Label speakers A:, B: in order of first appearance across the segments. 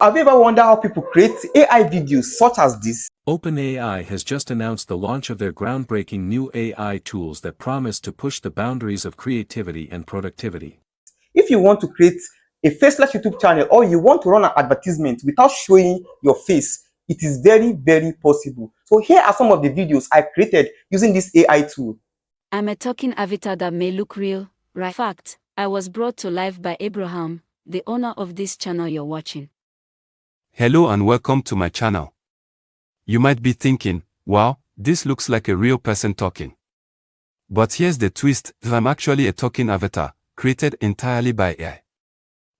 A: Have you ever wondered how people create AI videos such as this?
B: OpenAI has just announced the launch of their groundbreaking new AI tools that promise to push the boundaries of creativity and productivity.
A: If you want to create a faceless YouTube channel or you want to run an advertisement without showing your face, it is very, very possible. So here are some of the videos I created using this AI tool.
C: I'm a talking avatar that may look real, right? In fact, I was brought to life by Abraham, the owner of this channel you're watching.
D: Hello and welcome to my channel. You might be thinking, wow, this looks like a real person talking. But here's the twist, I'm actually a talking avatar, created entirely by AI.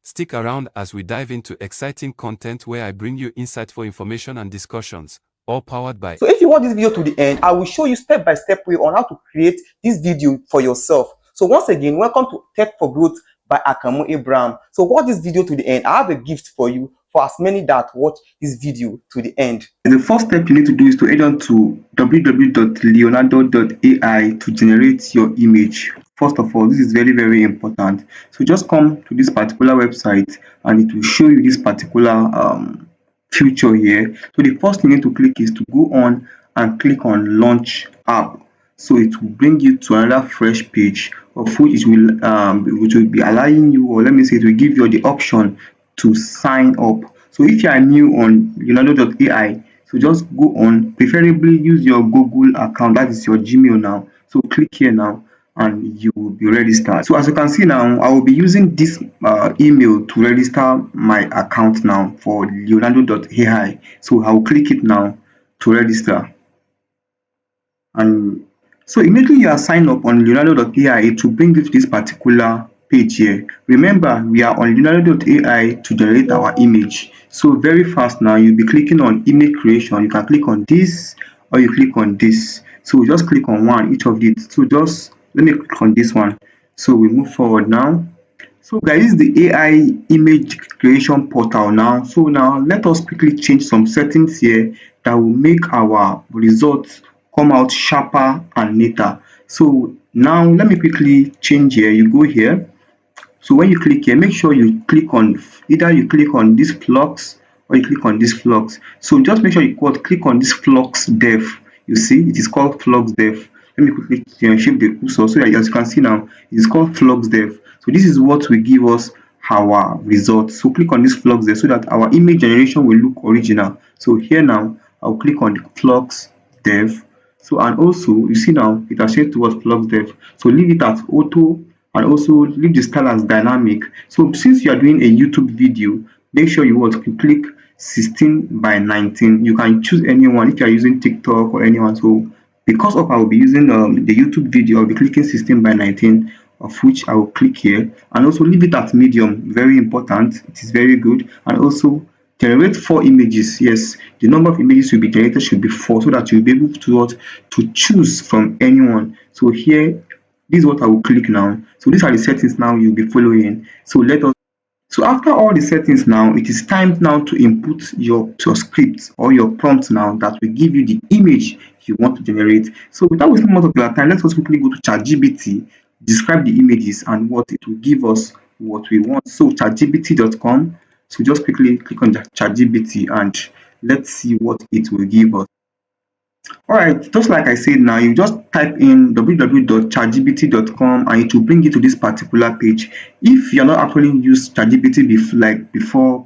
D: Stick around as we dive into exciting content where I bring you insightful information and discussions, all powered by.
A: So if you watch this video to the end, I will show you step-by-step way on how to create this video for yourself. So once again, welcome to Tech for Growth by Akamu Abraham. So watch this video to the end. I have a gift for you for as many that watch this video to the end. The first step you need to do is to head on to www.leonardo.ai to generate your image. First of all, this is very, very important. So just come to this particular website and it will show you this particular feature here. So the first thing you need to click is to go on and click on launch app. So it will bring you to another fresh page of which will be allowing you, or let me say it will give you the option to sign up. So if you are new on leonardo.ai, so just go on, preferably use your Google account, that is your Gmail now. So click here now and you will be registered. So as you can see now, I will be using this email to register my account now for leonardo.ai. So I will click it now to register. And so immediately you are signed up on leonardo.ai, it will bring you to this particular page here. Remember, we are on leonardo.ai to generate our image. So very fast now, you'll be clicking on image creation. You can click on this or you click on this. So just click on one, each of these. So just let me click on this one. So we move forward now. So guys, this is the AI image creation portal now. So now let us quickly change some settings here that will make our results come out sharper and neater. So now let me quickly change here. You go here. So when you click here, make sure you click on, either you click on this flux or you click on this flux. So just make sure you click on this flux dev. You see, it is called flux dev. Let me quickly shift the cursor so that as you can see now, it is called flux dev. So this is what will give us our results. So click on this flux dev so that our image generation will look original. So here now, I'll click on the flux dev. So and also you see now it has changed towards flux dev. So leave it at auto and also leave the style as dynamic. So since you are doing a YouTube video, make sure you click 16:19. You can choose anyone if you are using TikTok or anyone. So because of I will be using the YouTube video, I'll be clicking 16:19, of which I will click here, and also leave it at medium. Very important, it is very good. And also generate 4 images. Yes, the number of images will be generated should be 4 so that you'll be able to choose from anyone. So here, this is what I will click now. So these are the settings now you'll be following. So so after all the settings now, it is time now to input your script or your prompt now that will give you the image you want to generate. So without wasting much of your time, let's just quickly go to ChatGPT, describe the images and what it will give us what we want. So chatgpt.com. So just quickly click on ChatGPT and let's see what it will give us. Alright, just like I said now, you just type in www.chatgpt.com and it will bring you to this particular page. If you're not actually used ChatGPT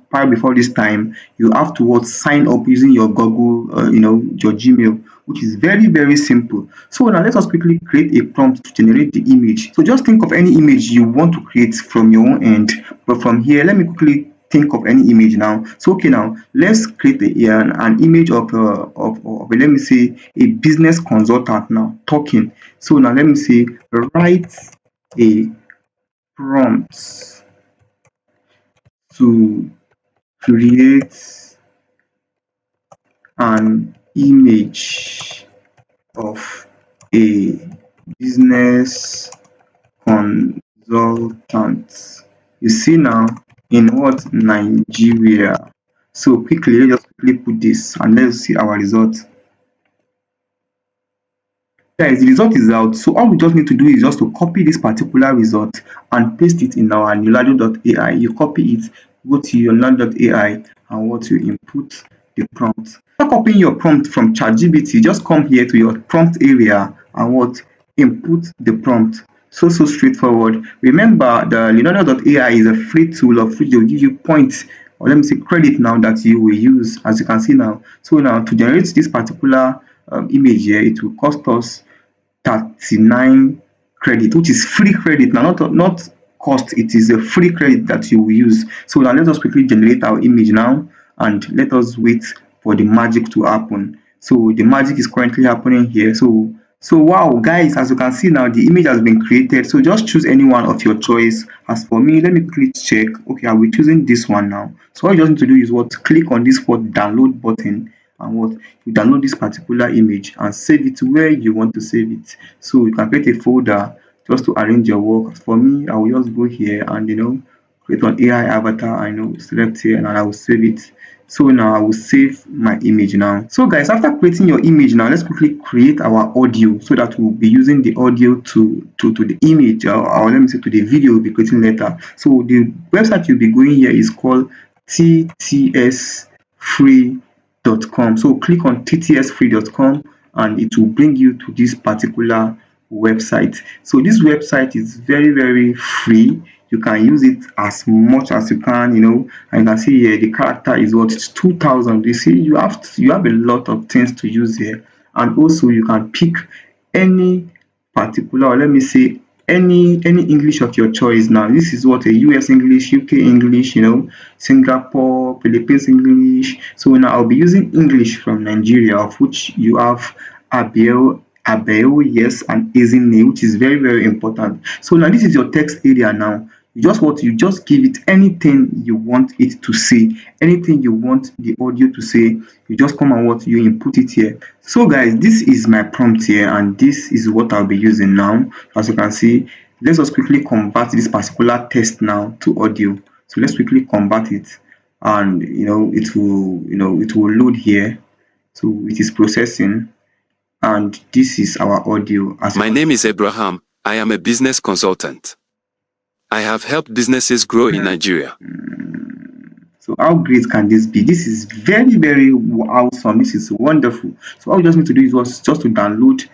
A: prior before this time, you have to sign up using your Google, your Gmail, which is very, very simple. So now let us quickly create a prompt to generate the image. So just think of any image you want to create from your own end. But from here, let me quickly think of any image now. So okay, now let's create an image of let me say a business consultant now talking. So now let me say write a prompt to create an image of a business consultant. You see now, in what? Nigeria. So quickly, let's just quickly put this and let's see our result. Guys, the result is out. So all we just need to do is just to copy this particular result and paste it in our leonardo.ai. You copy it, go to your learn.ai and what you input the prompt. After copying your prompt from ChatGPT, just come here to your prompt area and what input the prompt. So straightforward. Remember, the learner.ai is a free tool of which will give you points, or let me say credit now, that you will use, as you can see now. So now to generate this particular image here, it will cost us 39 credit, which is free credit now, not cost. It is a free credit that you will use. So now let us quickly generate our image now, and let us wait for the magic to happen. So the magic is currently happening here. So wow, guys, as you can see now, the image has been created. So just choose any one of your choice. As for me, let me quickly check. Okay, I'll be choosing this one now. So all you just need to do is what, click on this what download button, and what, you download this particular image and save it where you want to save it. So you can create a folder just to arrange your work. For me, I will just go here and create an AI avatar. Select here and I will save it. So now I will save my image now. So guys, after creating your image now, let's quickly create our audio, so that we'll be using the audio to the image, or let me say to the video we'll be creating later. So the website you'll be going here is called ttsfree.com. So click on ttsfree.com and it will bring you to this particular website. So this website is very free. You can use it as much as you can, and you can see here the character is what, it's 2000. You see, you have a lot of things to use here. And also you can pick any particular, or let me say any English of your choice. Now this is what, a US English, UK English, Singapore, Philippines English. So now I'll be using English from Nigeria, of which you have Abel, yes, and Ezine, which is very important. So now this is your text area now. You just give it anything you want it to say, anything you want the audio to say. You just come and what, you input it here. So guys, this is my prompt here, and this is what I'll be using now. As you can see, let's just quickly convert this particular text now to audio. So let's quickly convert it, and it will load here. So it is processing, and this is our audio.
D: My name is Abraham. I am a business consultant. I have helped businesses grow in Nigeria.
A: So how great can this be? This is very awesome. This is wonderful. So all you just need to do is just to download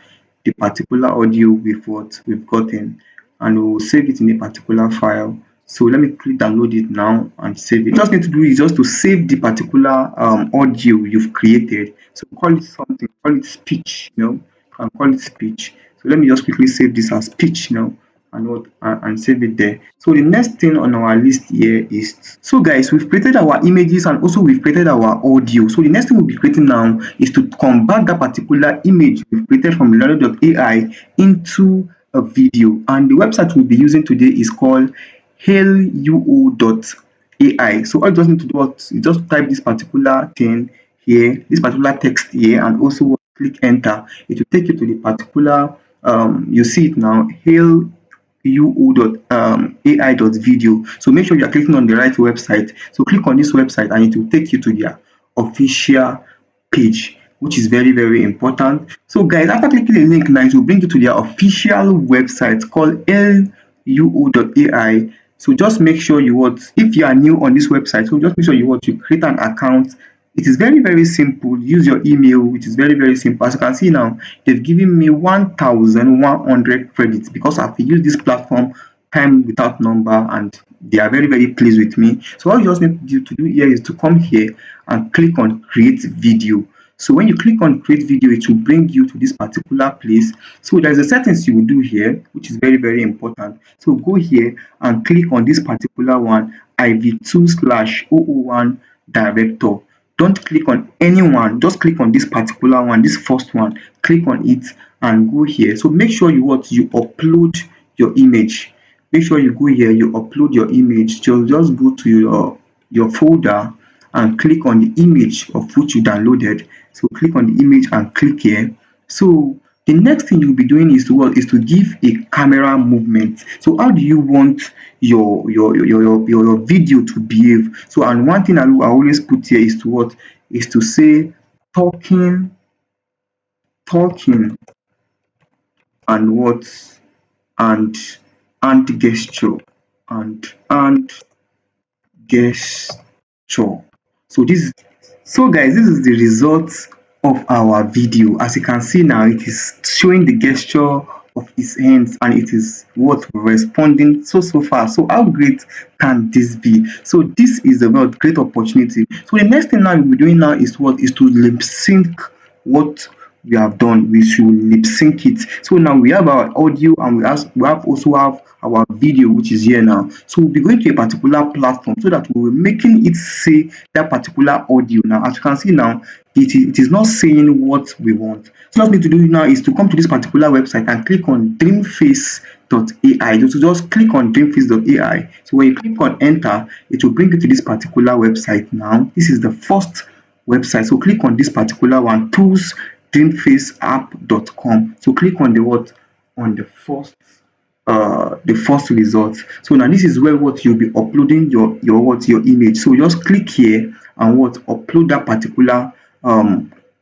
A: the particular audio with what we've gotten, and we'll save it in a particular file. So let me quickly download it now and save it. What you just need to do is just to save the particular audio you've created. So call it something, call it speech, you can call it speech. So let me just quickly save this as speech now, and save it there. So the next thing on our list here is, so guys, we've created our images and also we've created our audio. So the next thing we'll be creating now is to convert that particular image we've created from learner.ai into a video, and the website we'll be using today is called hailuo.ai. So all you just need to do is just type this particular thing here, this particular text here, and also click enter. It will take you to the particular, you see it now, hailuo.ai.video. So make sure you are clicking on the right website. So click on this website and it will take you to their official page, which is very important. So guys, after clicking the link now, it will bring you to their official website called luo.ai. So just make sure if you are new on this website, so just make sure you create an account. It is very simple. Use your email, which is very simple. As you can see now, they've given me 1100 credits because I've used this platform time without number, and they are very pleased with me. So all you just need to do here is to come here and click on create video. So when you click on create video, it will bring you to this particular place. So there's a settings you will do here, which is very important. So go here and click on this particular one, IV2/001 director. Don't click on anyone, just click on this particular one, this first one. Click on it and go here. So make sure you upload your image. Make sure you go here, you upload your image. Just go to your folder and click on the image of which you downloaded. So click on the image and click here. So the next thing you'll be doing is to give a camera movement. So how do you want your video to behave? So, and one thing I always put here is to say talking, and and gesture, and gesture. So guys, this is the result of our video. As you can see now, it is showing the gesture of his hands and it is what responding so far. So how great can this be? So this is a great opportunity. So the next thing now we'll be doing now is what is to lip sync what we have done. We should lip sync it. So now we have our audio and also have our video, which is here now. So we'll be going to a particular platform so that we will making it say that particular audio. Now as you can see now, it is not saying what we want. So what we need to do now is to come to this particular website and click on dreamface.ai. So just click on dreamface.ai. So when you click on enter, it will bring you to this particular website. Now this is the first website. So click on this particular one, toolsdreamfaceapp.com. So click on the what on the first result. So now this is where what you'll be uploading your image. So just click here and what upload that particular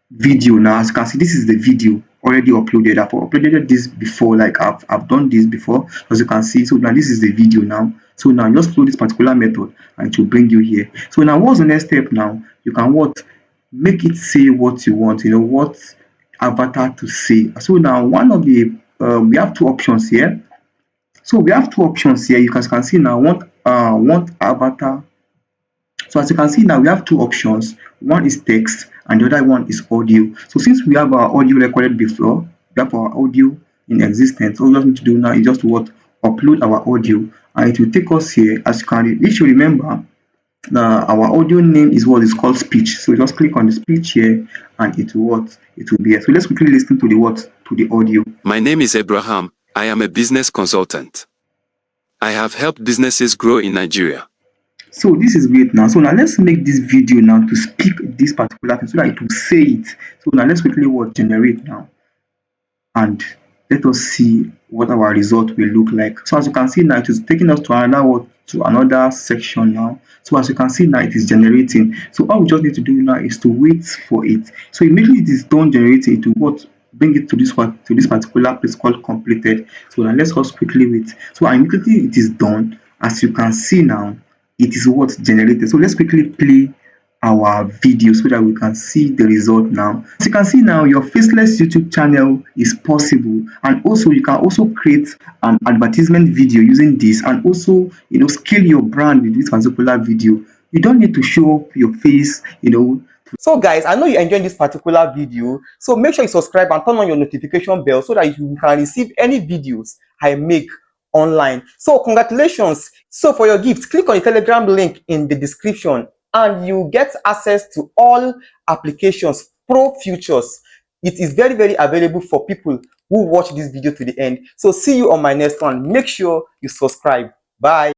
A: video. Now as you can see, this is the video already uploaded. I've uploaded this before, like I've done this before, as you can see. So now this is the video now. So now just follow this particular method and it will bring you here. So now what's the next step now? You can what make it say what you want, what avatar to say. So now one of the we have two options here. So we have two options here. You can see now want avatar. So as you can see now, we have two options. One is text and the other one is audio. So since we have our audio recorded before, we have our audio in existence. All we just need to do now is just what upload our audio and it will take us here. As you can, if you remember, our audio name is what is called speech. So just click on the speech here and it will be here. So let's quickly listen to the audio.
D: My name is Abraham. I am a business consultant. I have helped businesses grow in Nigeria.
A: So this is great now. So now let's make this video now to speak this particular thing so that it will say it. So now let's quickly generate now and let us see what our result will look like. So as you can see now, it is taking us to another section now. So as you can see now, it is generating. So all we just need to do now is to wait for it. So immediately it is done generating, it will bring it to this particular place called completed. So now let's just quickly wait. So immediately it is done. As you can see now, it is generated. So let's quickly play our video so that we can see the result now. As you can see now, your Faceless YouTube channel is possible, and also you can also create an advertisement video using this and also scale your brand with this particular video. You don't need to show up your face.
E: So guys, I know you enjoyed this particular video, so make sure you subscribe and turn on your notification bell so that you can receive any videos I make online. So congratulations. So for your gifts, click on the Telegram link in the description and you get access to all applications, pro features. It is very, very available for people who watch this video to the end. So see you on my next one. Make sure you subscribe. Bye.